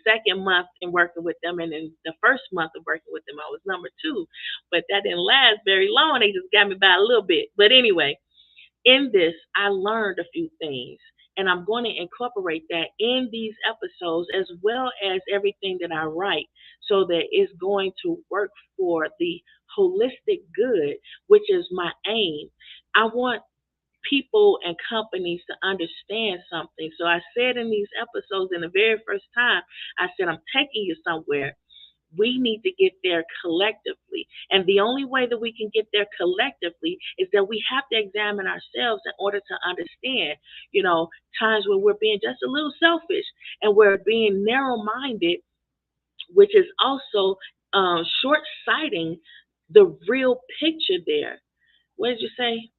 second month in working with them, and in the first month of working with them, I was number two. But that didn't last very long. They just got me by a little bit. But anyway, in this, I learned a few things, and I'm going to incorporate that in these episodes as well as everything that I write so that it's going to work for the holistic good, which is my aim. I want people and companies to understand something. So I said in these episodes in the very first time, I said, I'm taking you somewhere. We need to get there collectively. And the only way that we can get there collectively is that we have to examine ourselves in order to understand, times when we're being just a little selfish and we're being narrow minded, which is also short sighting the real picture there. What did you say?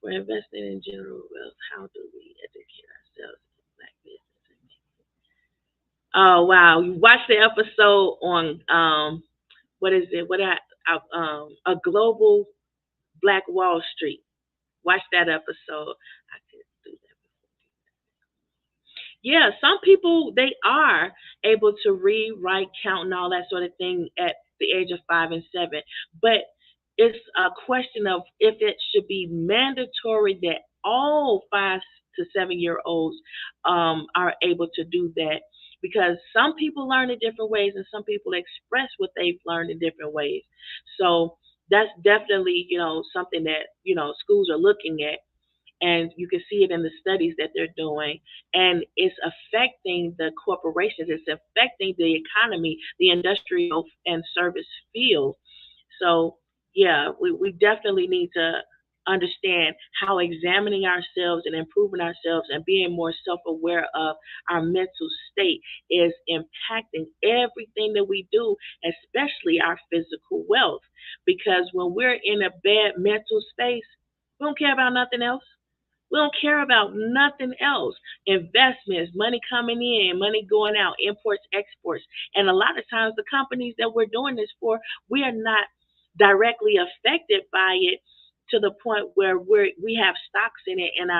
We're investing in general wealth. How do we educate ourselves in black business? Oh wow! You watched the episode on what is it? A global Black Wall Street. Watch that episode. I could do that. Yeah, some people they are able to read, write, count, and all that sort of thing at the age of 5 and 7. But it's a question of if it should be mandatory that all 5 to 7 year olds are able to do that. Because some people learn in different ways and some people express what they've learned in different ways. So that's definitely, something that, schools are looking at, and you can see it in the studies that they're doing, and it's affecting the corporations, it's affecting the economy, the industrial and service field. So yeah, we definitely need to understand how examining ourselves and improving ourselves and being more self-aware of our mental state is impacting everything that we do, especially our physical wealth. Because when we're in a bad mental space, we don't care about nothing else. We don't care about nothing else. Investments, money coming in, money going out, imports, exports. And a lot of times the companies that we're doing this for, we are not directly affected by it to the point where we have stocks in it and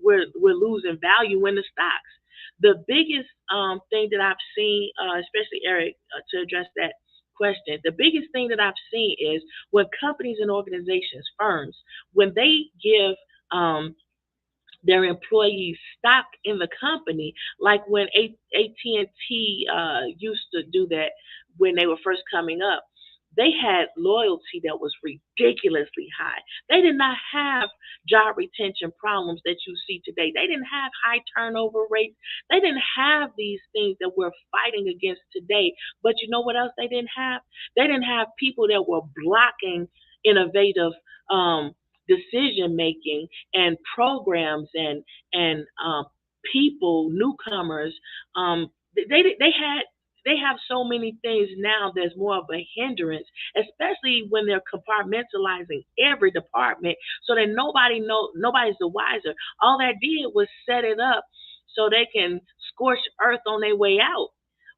we're losing value in the stocks. The biggest thing that I've seen, especially Eric, to address that question, the biggest thing that I've seen is when companies and organizations, firms, when they give their employees stock in the company, like when AT&T used to do that when they were first coming up. They had loyalty that was ridiculously high. They did not have job retention problems that you see today. They didn't have high turnover rates. They didn't have these things that we're fighting against today. But you know what else they didn't have? They didn't have people that were blocking innovative decision making and programs and people, newcomers. They have so many things now that's more of a hindrance, especially when they're compartmentalizing every department so that nobody's the wiser. All that did was set it up so they can scorch earth on their way out.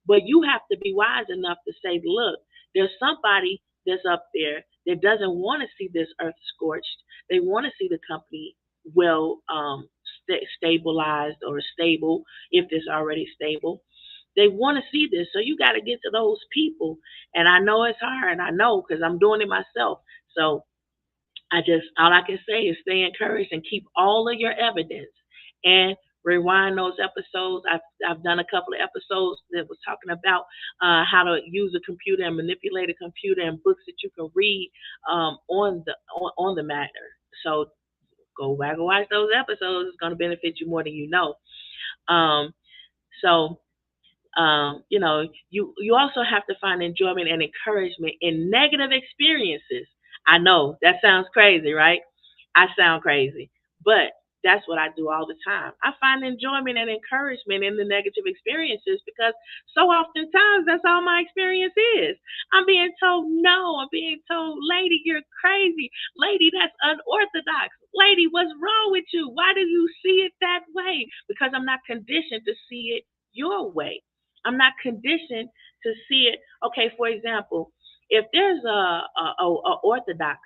But you have to be wise enough to say, look, there's somebody that's up there that doesn't want to see this earth scorched. They want to see the company well stabilized or stable if it's already stable. They want to see this. So you got to get to those people. And I know it's hard. I know because I'm doing it myself. So all I can say is stay encouraged and keep all of your evidence and rewind those episodes. I've done a couple of episodes that was talking about how to use a computer and manipulate a computer, and books that you can read on the matter. So go back and watch those episodes. It's going to benefit you more than you know. Um, so you also have to find enjoyment and encouragement in negative experiences. I know that sounds crazy, right? I sound crazy, but that's what I do all the time. I find enjoyment and encouragement in the negative experiences because so oftentimes that's all my experience is. I'm being told no. I'm being told, lady, you're crazy. Lady, that's unorthodox. Lady, what's wrong with you? Why do you see it that way? Because I'm not conditioned to see it your way. I'm not conditioned to see it. Okay, for example, if there's a orthodox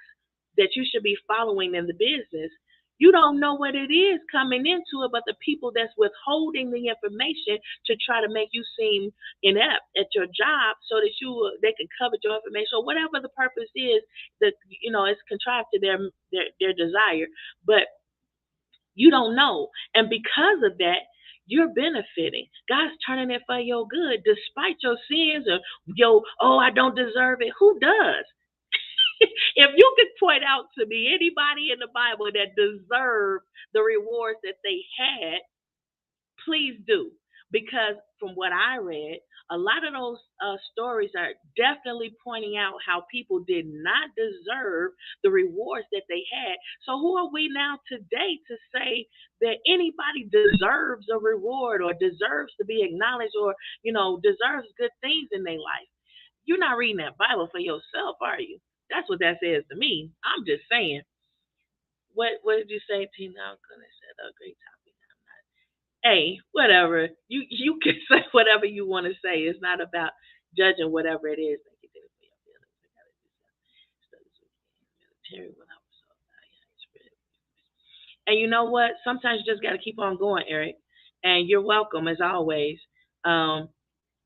that you should be following in the business, you don't know what it is coming into it, but the people that's withholding the information to try to make you seem inept at your job, so that they can cover your information or whatever the purpose is that it's contrived to their desire, but you don't know. And because of that, you're benefiting. God's turning it for your good, despite your sins or oh, I don't deserve it. Who does? If you could point out to me anybody in the Bible that deserved the rewards that they had, please do. Because from what I read, a lot of those stories are definitely pointing out how people did not deserve the rewards that they had. So who are we now today to say that anybody deserves a reward or deserves to be acknowledged or deserves good things in their life? You're not reading that Bible for yourself, are you? That's what that says to me. I'm just saying. What did you say, Tina? I'm gonna say a great topic. Hey, whatever. You can say whatever you want to say. It's not about judging whatever it is. Thank you for your feelings. I gotta do some studies with military when I was so and you know what? Sometimes you just gotta keep on going, Eric. And you're welcome as always. Um,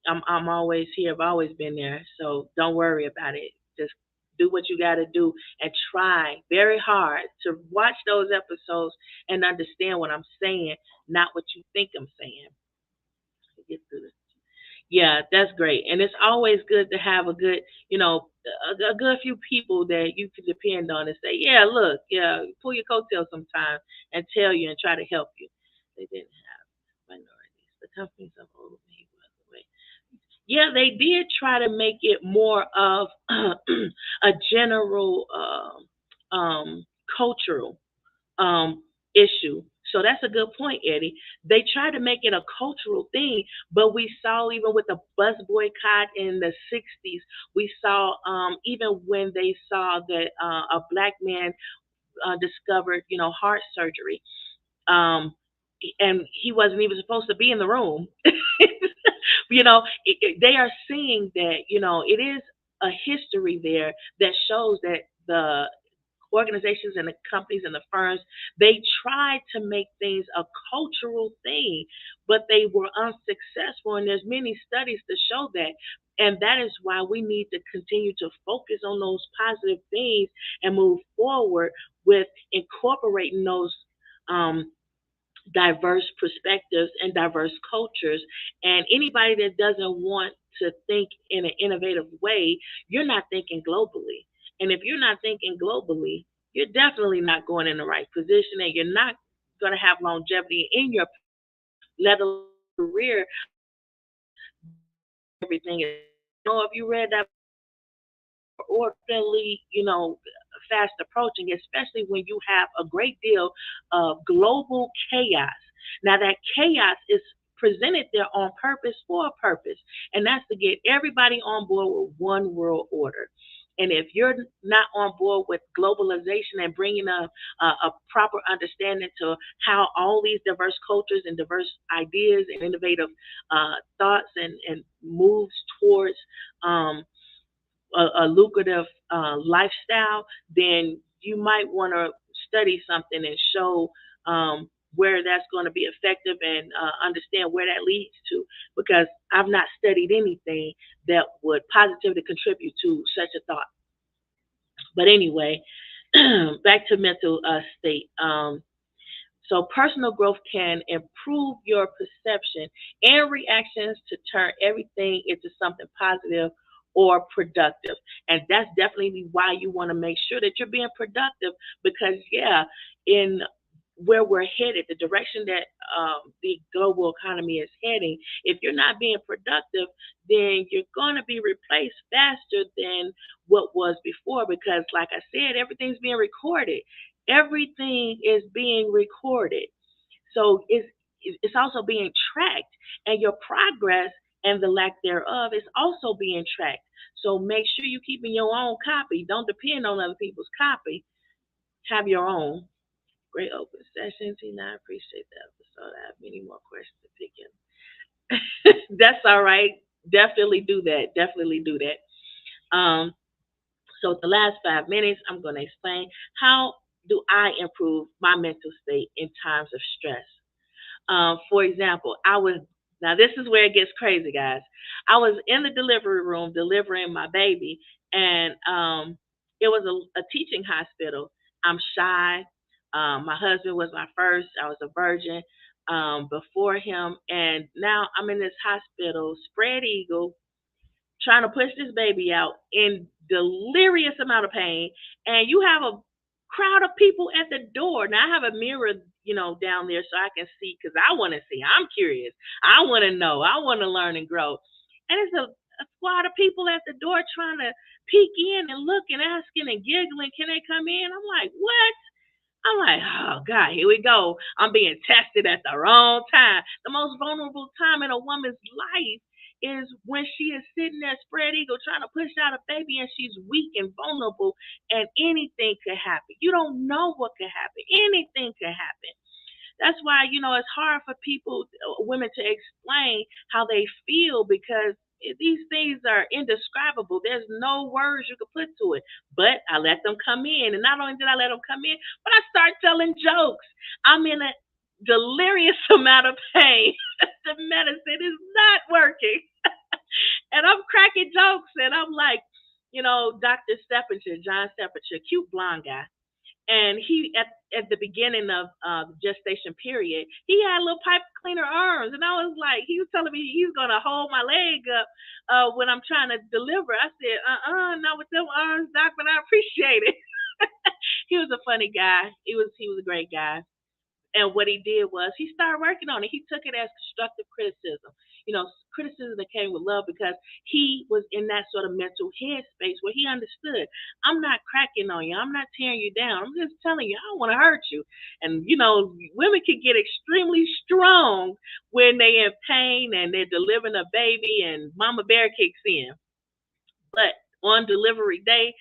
I'm always here. I've always been there. So don't worry about it. Just do what you got to do and try very hard to watch those episodes and understand what I'm saying, not what you think I'm saying. Get through this. Yeah, that's great. And it's always good to have a good few people that you can depend on and say, yeah, look, yeah, pull your coattails sometime and tell you and try to help you. They didn't have minorities. The companies of old made the way. Yeah, they did try to make it more of a general cultural um, issue. So that's a good point, Eddie. They tried to make it a cultural thing, but we saw even with the bus boycott in the 60s, we saw even when they saw that a black man discovered, heart surgery, um, and he wasn't even supposed to be in the room. They are seeing that, it is a history there that shows that the organizations and the companies and the firms, they tried to make things a cultural thing, but they were unsuccessful. And there's many studies to show that. And that is why we need to continue to focus on those positive things and move forward with incorporating those um, diverse perspectives and diverse cultures. And anybody that doesn't want to think in an innovative way, you're not thinking globally. And if you're not thinking globally, you're definitely not going in the right position, and you're not going to have longevity in your, let alone career. Everything is. If you read that orderly, fast approaching, especially when you have a great deal of global chaos. Now, that chaos is presented there on purpose for a purpose, and that's to get everybody on board with one world order. And if you're not on board with globalization and bringing a proper understanding to how all these diverse cultures and diverse ideas and innovative thoughts and moves towards a lucrative lifestyle, then you might want to study something and show where that's going to be effective and understand where that leads to. Because I've not studied anything that would positively contribute to such a thought. But anyway, back to mental state. So personal growth can improve your perception and reactions to turn everything into something positive or productive. And that's definitely why you want to make sure that you're being productive because, yeah, in where we're headed, the direction that the global economy is heading, if you're not being productive, then you're going to be replaced faster than what was before because, like I said, everything's being recorded. Everything is being recorded. So it's also being tracked, and your progress and the lack thereof is also being tracked. So make sure you're keeping your own copy. Don't depend on other people's copy. Have your own. Great open session, Tina. I appreciate the episode. I have many more questions to pick in. That's all right. Definitely do that. Definitely do that. So the last 5 minutes, I'm going to explain how do I improve my mental state in times of stress. For example, now this is where it gets crazy, guys. I was in the delivery room delivering my baby, and it was a teaching hospital. I'm shy. My husband was my first. I was a virgin before him, and now I'm in this hospital, spread eagle, trying to push this baby out in delirious amount of pain, and you have a crowd of people at the door. Now I have a mirror, down there so I can see because I want to see. I'm curious. I want to know. I want to learn and grow. And it's a squad of people at the door trying to peek in and look and asking and giggling. Can they come in? I'm like, what? I'm like, oh God, here we go. I'm being tested at the wrong time. The most vulnerable time in a woman's life is when she is sitting there spread eagle trying to push out a baby and she's weak and vulnerable and anything could happen. You don't know what could happen. Anything could happen. That's why, it's hard for people, women to explain how they feel because these things are indescribable. There's no words you can put to it. But I let them come in. And not only did I let them come in, but I start telling jokes. I'm in a delirious amount of pain. The medicine is not working. And I'm cracking jokes. And I'm like, Dr. Steppencher, John Steppencher, cute blonde guy. And he at the beginning of the gestation period, he had little pipe cleaner arms, and I was like, he was telling me he's gonna hold my leg up when I'm trying to deliver. I said, not with them arms, doc, but I appreciate it. He was a funny guy. He was a great guy. And what he did was he started working on it. He took it as constructive criticism. Criticism that came with love because he was in that sort of mental headspace where he understood. I'm not cracking on you. I'm not tearing you down. I'm just telling you, I don't want to hurt you. And, women can get extremely strong when they're in pain and they're delivering a baby and mama bear kicks in. But on delivery day,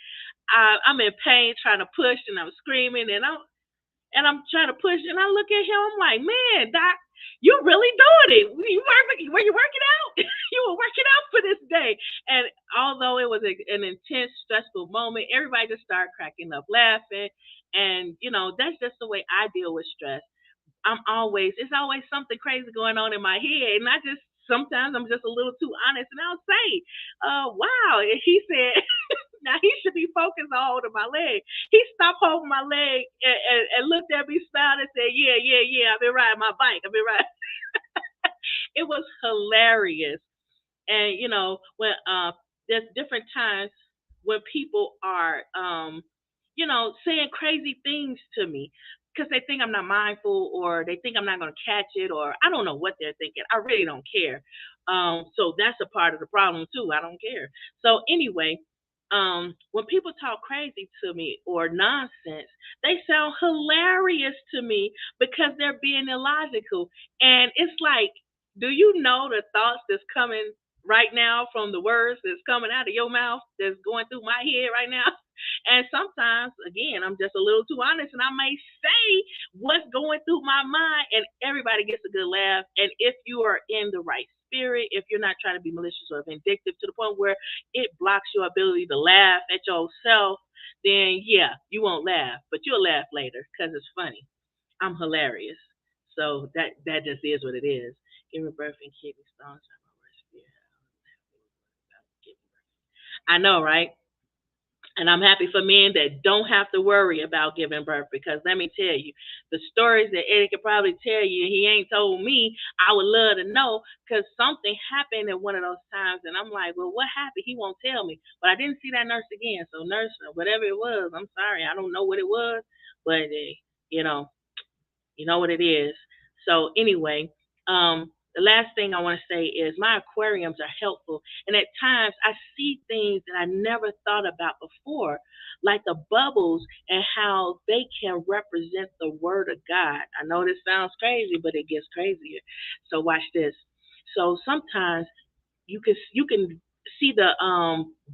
I'm in pain trying to push and I'm screaming and I'm trying to push, and I look at him. I'm like, man, doc, you really doing it. Were you working out? You were working out for this day. And although it was an intense, stressful moment, everybody just started cracking up, laughing. And that's just the way I deal with stress. It's always something crazy going on in my head, and sometimes I'm just a little too honest, and I'll say, wow. And he said, now he should be focused on holding my leg. He stopped holding my leg and looked at me, smiled, and said, "Yeah, yeah, yeah. I've been riding my bike. I've been riding." It was hilarious. And when there's different times when people are saying crazy things to me because they think I'm not mindful or they think I'm not going to catch it or I don't know what they're thinking. I really don't care. So that's a part of the problem too. I don't care. So anyway, when people talk crazy to me or nonsense, they sound hilarious to me because they're being illogical. And it's like, do you know the thoughts that's coming right now from the words that's coming out of your mouth that's going through my head right now? And sometimes, again, I'm just a little too honest and I may say what's going through my mind and everybody gets a good laugh. And if you are in the right spirit, if you're not trying to be malicious or vindictive to the point where it blocks your ability to laugh at yourself, then yeah, you won't laugh, but you'll laugh later because it's funny. I'm hilarious. So that just is what it is. Give me birth and kidney stones. I know, right? And I'm happy for men that don't have to worry about giving birth, because let me tell you, the stories that Eddie could probably tell you, he ain't told me, I would love to know, because something happened at one of those times. And I'm like, well, what happened? He won't tell me. But I didn't see that nurse again. So, nurse, whatever it was, I'm sorry. I don't know what it was. But, you know, you know what it is. So anyway, the last thing I want to say is my aquariums are helpful, and at times I see things that I never thought about before, like the bubbles and how they can represent the Word of God. I know this sounds crazy, but it gets crazier. So watch this. So sometimes you can see the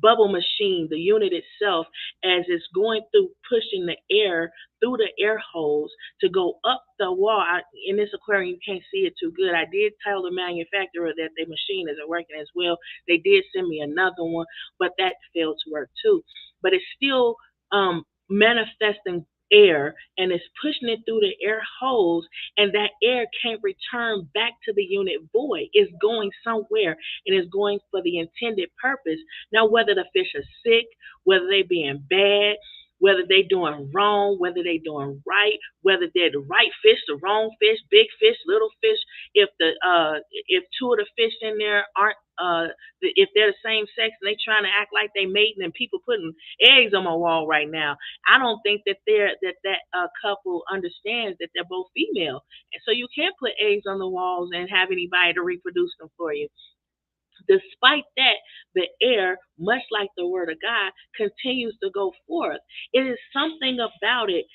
bubble machine, the unit itself, as it's going through pushing the air through the air holes to go up the wall. In this aquarium, you can't see it too good. I did tell the manufacturer that the machine isn't working as well. They did send me another one, but that failed to work too. But it's still manifesting air, and it's pushing it through the air holes, and that air can't return back to the unit void. It's going somewhere, and it's going for the intended purpose. Now, whether the fish are sick, whether they being bad, whether they doing wrong, whether they doing right, whether they're the right fish, the wrong fish, big fish, little fish, if two of the fish in there aren't if they're the same sex and they trying to act like they mating, and people putting eggs on my wall right now, I don't think that couple understands that they're both female, and so you can't put eggs on the walls and have anybody to reproduce them for you. Despite that, the air, much like the Word of God, continues to go forth. It is something about it,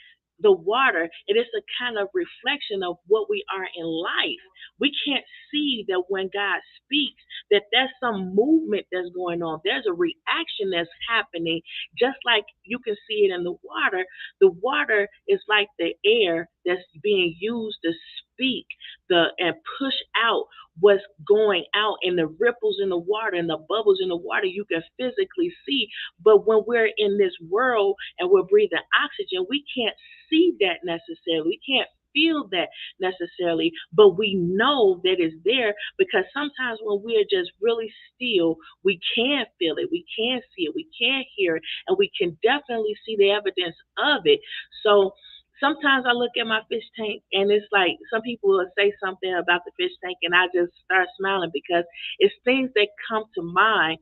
the water, it is a kind of reflection of what we are in life. We can't see that when God speaks, that there's some movement that's going on. There's a reaction that's happening, just like you can see it in the water. The water is like the air that's being used to speak and push out what's going out, and the ripples in the water and the bubbles in the water you can physically see. But when we're in this world and we're breathing oxygen, we can't see that necessarily. We can't feel that necessarily, but we know that it's there, because sometimes when we're just really still, we can feel it, we can see it, we can hear it, and we can definitely see the evidence of it. So sometimes I look at my fish tank, and it's like some people will say something about the fish tank, and I just start smiling, because it's things that come to mind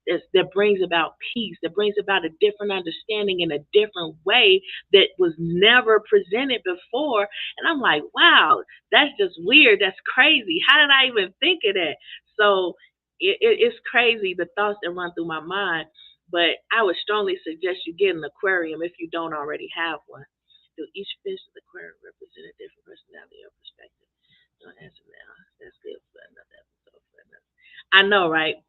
that brings about peace, that brings about a different understanding in a different way that was never presented before. And I'm like, wow, that's just weird. That's crazy. How did I even think of that? So it's crazy, the thoughts that run through my mind. But I would strongly suggest you get an aquarium if you don't already have one. Do each fish in the aquarium represent a different personality or perspective? Don't answer now. That's good for another episode. I know, right?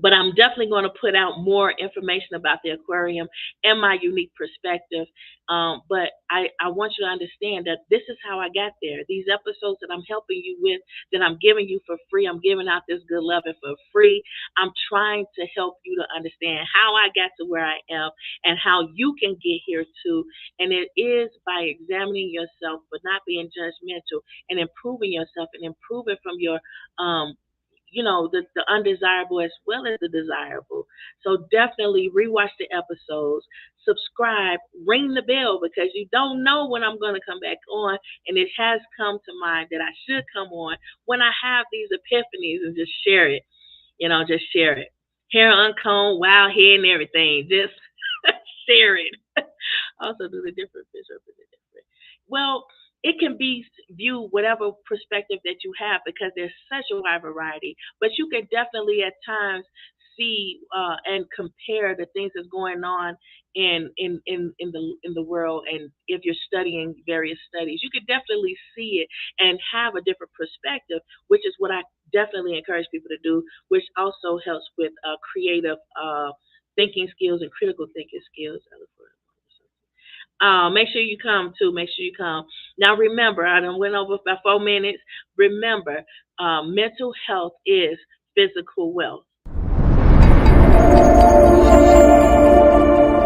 But I'm definitely going to put out more information about the aquarium and my unique perspective. But I want you to understand that this is how I got there. These episodes that I'm helping you with, that I'm giving you for free, I'm giving out this good loving for free. I'm trying to help you to understand how I got to where I am and how you can get here too. And it is by examining yourself, but not being judgmental, and improving yourself and improving from your the undesirable as well as the desirable. So definitely rewatch the episodes, subscribe, ring the bell, because you don't know when I'm going to come back on. And it has come to mind that I should come on when I have these epiphanies, and just share it. Just share it. Hair uncombed, wild hair and everything. Just share it. Also, do the different fish represent different? Well, it can be viewed whatever perspective that you have, because there's such a wide variety. But you can definitely at times see and compare the things that's going on in the world. And if you're studying various studies, you could definitely see it and have a different perspective, which is what I definitely encourage people to do, which also helps with creative thinking skills and critical thinking skills. Make sure you come too. Make sure you come. Now remember, I done went over about 4 minutes. Remember, mental health is physical wealth.